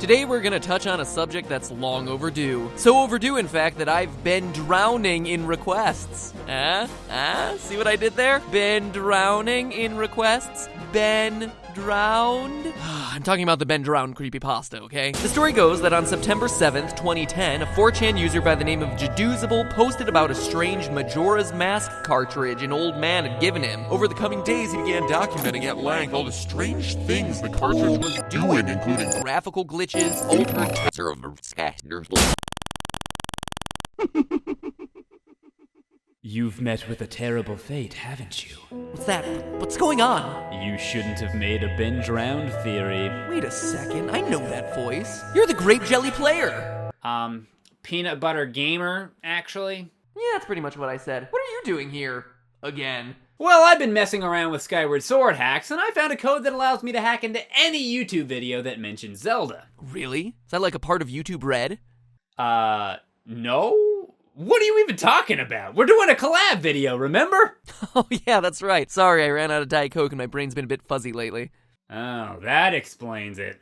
Today we're gonna touch on a subject that's long overdue. So overdue, in fact, that I've been drowning in requests. See what I did there? Been drowning in requests? Been drowned? I'm talking about the Ben Drowned creepypasta, okay? The story goes that on September 7th, 2010, a 4chan user by the name of Jadoozable posted about a strange Majora's Mask cartridge an old man had given him. Over the coming days, he began documenting at length all the strange things the cartridge was doing, including graphical glitches, altered You've met with a terrible fate, haven't you? What's that? What's going on? You shouldn't have made a Ben Drowned theory. Wait a second, I know that voice. You're the Grape Jelly player. PeanutButterGamer, actually. Yeah, that's pretty much what I said. What are you doing here? Again. Well, I've been messing around with Skyward Sword hacks, and I found a code that allows me to hack into any YouTube video that mentions Zelda. Really? Is that like a part of YouTube Red? No? What are you even talking about? We're doing a collab video, remember? Oh yeah, that's right. Sorry, I ran out of Diet Coke and my brain's been a bit fuzzy lately. Oh, that explains it.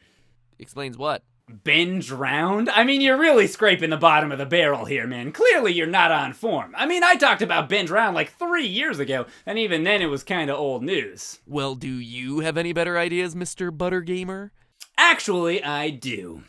Explains what? Ben Drowned? I mean, you're really scraping the bottom of the barrel here, man. Clearly you're not on form. I mean, I talked about Ben Drowned like 3 years ago, and even then it was kinda old news. Well, do you have any better ideas, Mr. Buttergamer? Actually, I do.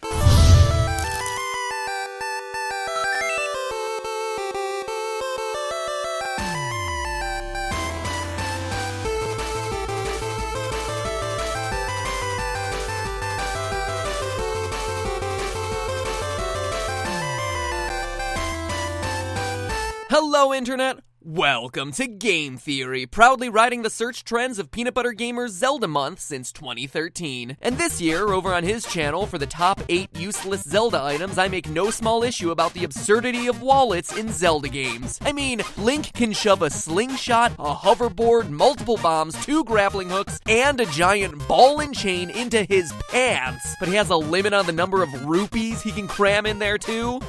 Hello, Internet! Welcome to Game Theory, proudly riding the search trends of PeanutButterGamer's Zelda Month since 2013. And this year, over on his channel, for the top 8 useless Zelda items, I make no small issue about the absurdity of wallets in Zelda games. I mean, Link can shove a slingshot, a hoverboard, multiple bombs, 2 grappling hooks, and a giant ball and chain into his pants. But he has a limit on the number of rupees he can cram in there too?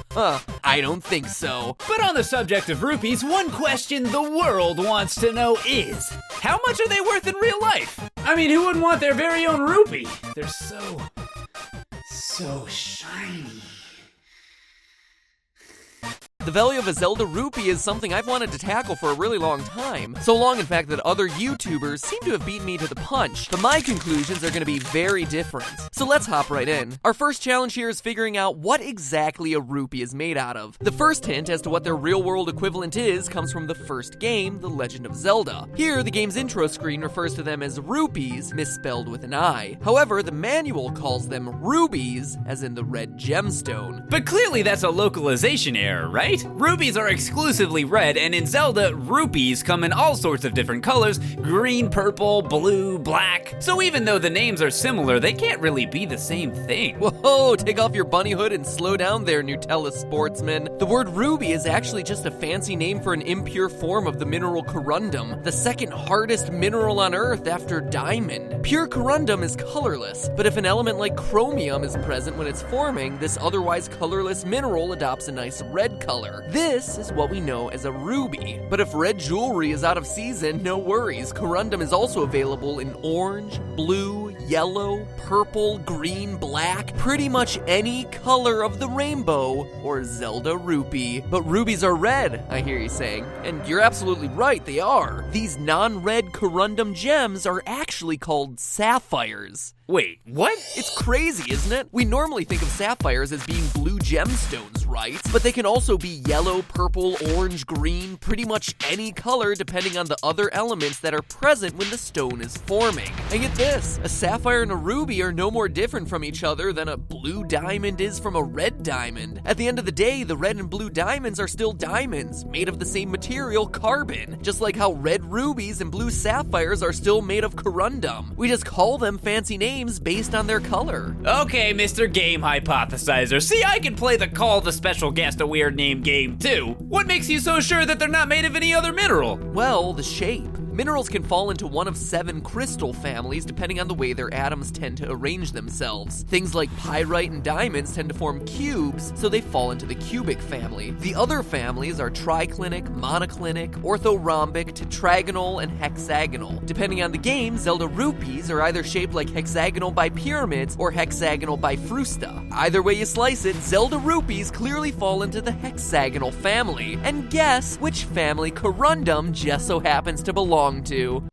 I don't think so. But on the subject of rupees, one question the world wants to know is, how much are they worth in real life? I mean, who wouldn't want their very own rupee? They're so shiny. The value of a Zelda rupee is something I've wanted to tackle for a really long time. So long, in fact, that other YouTubers seem to have beaten me to the punch. But my conclusions are going to be very different. So let's hop right in. Our first challenge here is figuring out what exactly a rupee is made out of. The first hint as to what their real-world equivalent is comes from the first game, The Legend of Zelda. Here, the game's intro screen refers to them as rupees, misspelled with an I. However, the manual calls them rubies, as in the red gemstone. But clearly that's a localization error, right? Rubies are exclusively red, and in Zelda, rupees come in all sorts of different colors: green, purple, blue, black. So even though the names are similar, they can't really be the same thing. Whoa, take off your bunny hood and slow down there, Nutella sportsman. The word ruby is actually just a fancy name for an impure form of the mineral corundum, the second hardest mineral on Earth after diamond. Pure corundum is colorless, but if an element like chromium is present when it's forming, this otherwise colorless mineral adopts a nice red color. This is what we know as a ruby. But if red jewelry is out of season, no worries. Corundum is also available in orange, blue, yellow, purple, green, black, pretty much any color of the rainbow, or Zelda rupee. But rubies are red, I hear you saying. And you're absolutely right, they are. These non-red corundum gems are actually called sapphires. Wait, what? It's crazy, isn't it? We normally think of sapphires as being blue gemstones, right? But they can also be yellow, purple, orange, green, pretty much any color depending on the other elements that are present when the stone is forming. And get this, a sapphire and a ruby are no more different from each other than a blue diamond is from a red diamond. At the end of the day, the red and blue diamonds are still diamonds, made of the same material, carbon. Just like how red rubies and blue sapphires are still made of corundum. We just call them fancy names based on their color. Okay, Mr. Game Hypothesizer. See, I can play the Call the Special Guest a Weird Name game too. What makes you so sure that they're not made of any other mineral? Well, the shape. Minerals can fall into one of 7 crystal families depending on the way their atoms tend to arrange themselves. Things like pyrite and diamonds tend to form cubes, so they fall into the cubic family. The other families are triclinic, monoclinic, orthorhombic, tetragonal, and hexagonal. Depending on the game, Zelda rupees are either shaped like hexagonal bipyramids or hexagonal bifrusta. Either way you slice it, Zelda rupees clearly fall into the hexagonal family. And guess which family Corundum just so happens to belong to.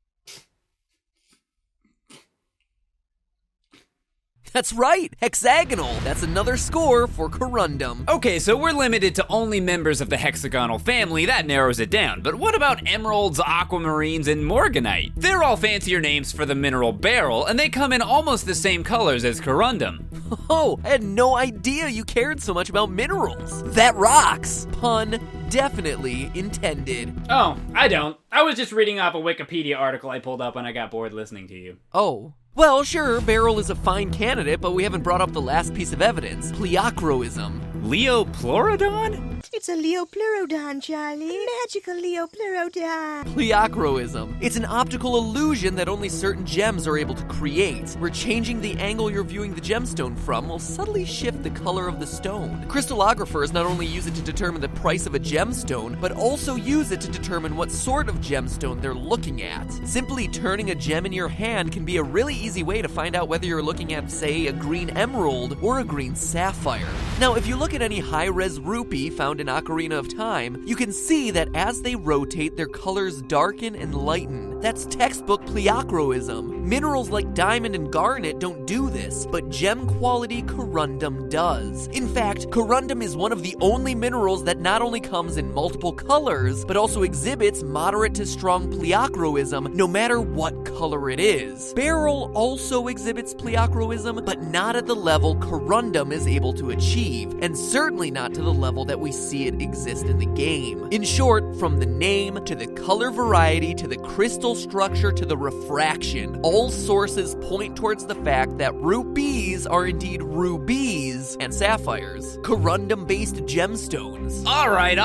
That's right, hexagonal. That's another score for Corundum. Okay, so we're limited to only members of the hexagonal family. That narrows it down. But what about emeralds, aquamarines, and morganite? They're all fancier names for the mineral beryl, and they come in almost the same colors as Corundum. Oh, I had no idea you cared so much about minerals. That rocks. Pun definitely intended. Oh, I don't. I was just reading off a Wikipedia article I pulled up when I got bored listening to you. Oh. Well, sure, beryl is a fine candidate, but we haven't brought up the last piece of evidence, pleochroism. Leopleurodon? It's a Leopleurodon, Charlie. Magical Leopleurodon. Pleochroism. It's an optical illusion that only certain gems are able to create, where changing the angle you're viewing the gemstone from will subtly shift the color of the stone. Crystallographers not only use it to determine the price of a gemstone, but also use it to determine what sort of gemstone they're looking at. Simply turning a gem in your hand can be a really easy way to find out whether you're looking at, say, a green emerald or a green sapphire. Now, if you look at any high-res rupee found in Ocarina of Time, you can see that as they rotate, their colors darken and lighten. That's textbook pleochroism. Minerals like diamond and garnet don't do this, but gem-quality corundum does. In fact, corundum is one of the only minerals that not only comes in multiple colors, but also exhibits moderate to strong pleochroism no matter what color it is. Beryl also exhibits pleochroism, but not at the level corundum is able to achieve, and certainly not to the level that we see it exist in the game. In short, from the name to the color variety to the crystal structure to the refraction, all sources point towards the fact that rupees are indeed rubies and sapphires, corundum-based gemstones. All right.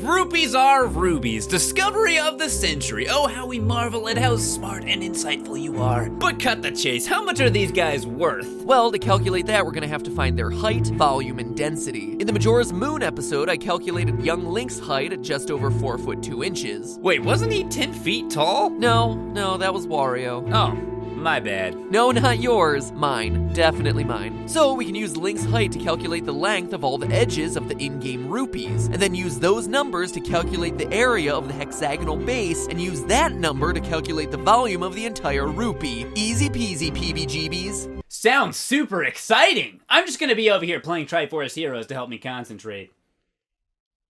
Rupees are rubies. Discovery of the century. Oh, how we marvel at how smart and insightful you are. But cut the chase. How much are these guys worth? Well, to calculate that, we're gonna have to find their height, volume, and density. In the Majora's Moon episode, I calculated young Link's height at just over 4 foot 2 inches. Wait, wasn't he 10 feet tall? No, that was Wario. Oh, my bad. No, not yours. Mine. Definitely mine. So we can use Link's height to calculate the length of all the edges of the in-game rupees, and then use those numbers to calculate the area of the hexagonal base, and use that number to calculate the volume of the entire rupee. Easy peasy, PBGBs. Sounds super exciting. I'm just gonna be over here playing Triforce Heroes to help me concentrate.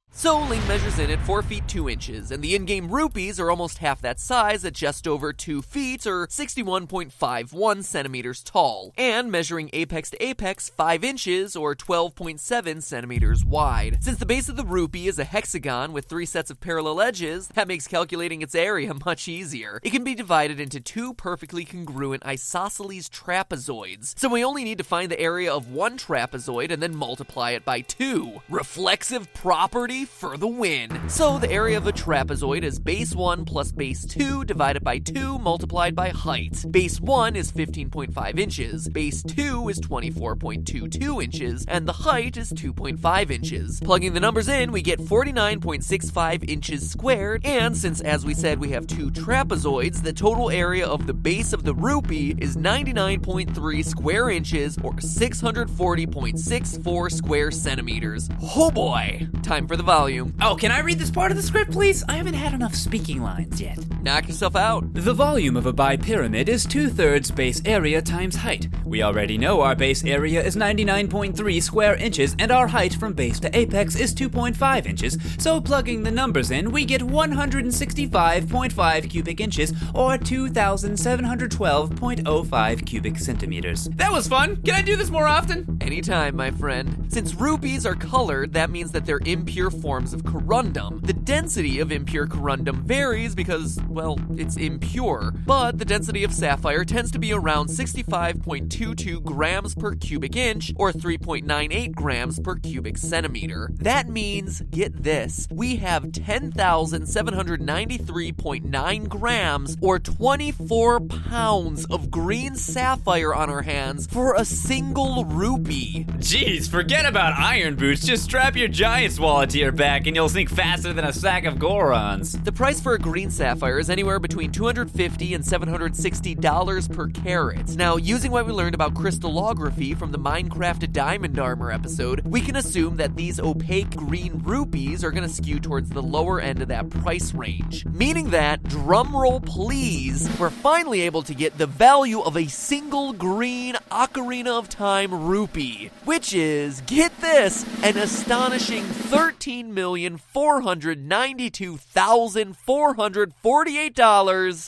So Link measures in at 4 feet 2 inches, and the in-game rupees are almost half that size at just over 2 feet, or 61.51 centimeters tall, and measuring apex to apex 5 inches, or 12.7 centimeters wide. Since the base of the rupee is a hexagon with 3 sets of parallel edges, that makes calculating its area much easier. It can be divided into 2 perfectly congruent isosceles trapezoids, so we only need to find the area of one trapezoid and then multiply it by 2. Reflexive property for the win. So the area of a trapezoid is base 1 plus base 2 divided by 2 multiplied by height. Base 1 is 15.5 inches, base 2 is 24.22 inches, and the height is 2.5 inches. Plugging the numbers in, we get 49.65 inches squared, and since, as we said, we have 2 trapezoids, the total area of the base of the rupee is 99.3 square inches, or 640.64 square centimeters. Oh boy! Time for the volume. Oh, can I read this part of the script, please? I haven't had enough speaking lines yet. Knock yourself out. The volume of a bipyramid is 2/3 base area times height. We already know our base area is 99.3 square inches, and our height from base to apex is 2.5 inches, so plugging the numbers in, we get 165.5 cubic inches, or 2,712.05 cubic centimeters. That was fun! Can I do this more often? Anytime, my friend. Since rupees are colored, that means that they're impure forms of corundum. The density of impure corundum varies because, well, it's impure, but the density of sapphire tends to be around 65.22 grams per cubic inch or 3.98 grams per cubic centimeter. That means, get this, we have 10,793.9 grams or 24 pounds of green sapphire on our hands for a single rupee. Jeez, forget about iron boots. Just strap your giant's wallet to your back and you'll sink faster than a sack of Gorons. The price for a green sapphire is anywhere between $250 and $760 per carat. Now, using what we learned about crystallography from the Minecraft Diamond Armor episode, we can assume that these opaque green rupees are going to skew towards the lower end of that price range. Meaning that, drumroll please, we're finally able to get the value of a single green Ocarina of Time rupee, which is, get this, an astonishing $13,492,448.75.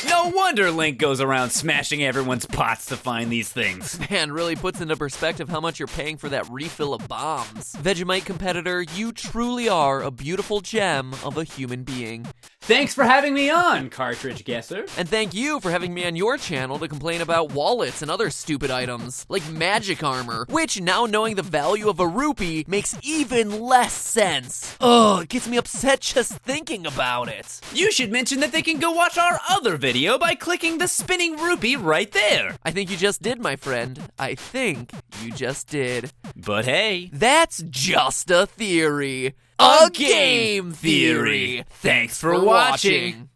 No wonder Link goes around smashing everyone's pots to find these things. Man, really puts into perspective how much you're paying for that refill of bombs. Vegemite competitor, you truly are a beautiful gem of a human being. Thanks for having me on, Cartridge Guesser. And thank you for having me on your channel to complain about wallets and other stupid items, like magic armor, which, now knowing the value of a rupee, makes even less sense. Ugh, it gets me upset just thinking about it. You should mention that they can go watch our other video by clicking the spinning rupee right there. I think you just did, my friend. I think you just did. But hey, That's just a theory. A game theory. Thanks for watching.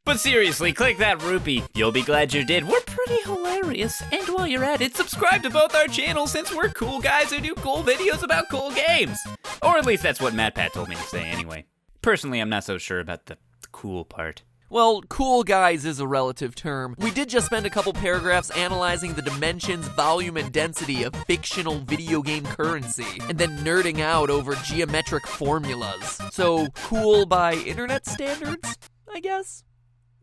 But seriously, click that rupee. You'll be glad you did. We're pretty hilarious. And while you're at it, subscribe to both our channels since we're cool guys who do cool videos about cool games. Or at least that's what MatPat told me to say anyway. Personally, I'm not so sure about the cool part. Well, cool guys is a relative term. We did just spend a couple paragraphs analyzing the dimensions, volume, and density of fictional video game currency, and then nerding out over geometric formulas. So, cool by internet standards, I guess?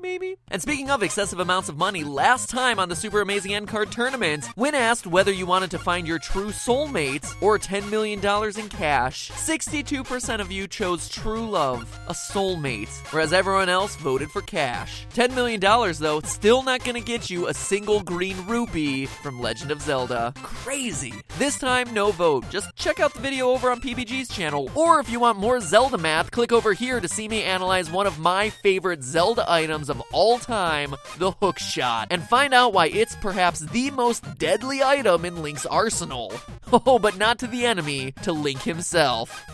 Maybe? And speaking of excessive amounts of money, last time on the Super Amazing End Card Tournament, when asked whether you wanted to find your true soulmate or $10 million in cash, 62% of you chose true love, a soulmate, whereas everyone else voted for cash. $10 million, though, still not gonna get you a single green rupee from Legend of Zelda. Crazy. This time, no vote. Just check out the video over on PBG's channel, or if you want more Zelda math, click over here to see me analyze one of my favorite Zelda items of all time, the hook shot, and find out why it's perhaps the most deadly item in Link's arsenal. Oh, but not to the enemy, to Link himself.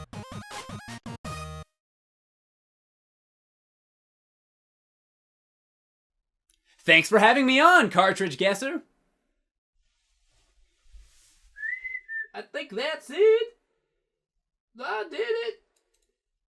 Thanks for having me on, Cartridge Guesser. I think that's it. I did it.